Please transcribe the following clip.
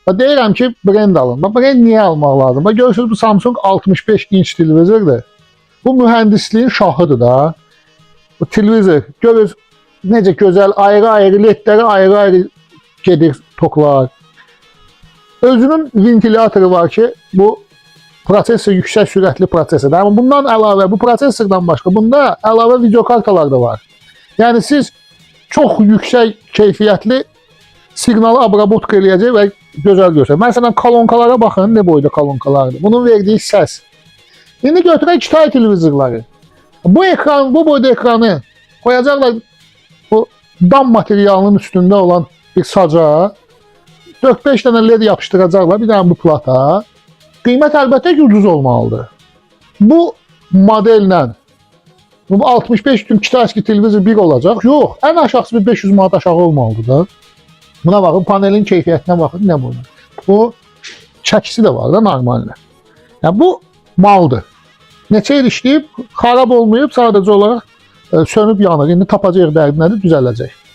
Deyirəm ki, brend alın. Brend niyə almaq lazım? Görürsünüz, bu Samsung 65 inç televizordur. Bu mühəndisliyin şahıdır da. Bu televizor, görürüz necə gözəl, ayrı-ayrı ledləri ayrı-ayrı gedir toklar. Özünün ventilatoru var ki, bu prosesor yüksək sürətli prosesordur. Amma bundan əlavə, bu prosesordan başqa, bunda əlavə videokartalar da var. Yəni siz çox yüksək keyfiyyətli siqnalı abrabotka eləyəcək və gözəl görsək. Məsələn, kolonkalara baxın, ne boyda kolonkalardır. Bunun verdiyi səs. İndi götürək 2 tay televizorları. Bu ekran, bu boyda ekranı koyacaqlar bu dam materialının üstündə olan bir saca. 4-5 dənə led yapışdıracaqlar, bir dənə bu plata. Qiymət əlbəttə ki, ucuz olmalıdır. Bu modellə bu 65 düm 2 tay televizor bir olacaq. Yox, ən aşağısı bir 500 manat aşağı olmalıdır da. Buna baxın, panelin keyfiyyətinə baxın, nə bu? Bu çəkisi də var da normaldir. Yəni bu maldır. Neçə il işləyib, xarab olmayıb, sadəcə olaraq sönüb yanır. İndi tapacaq dərdinədir, düzələcək.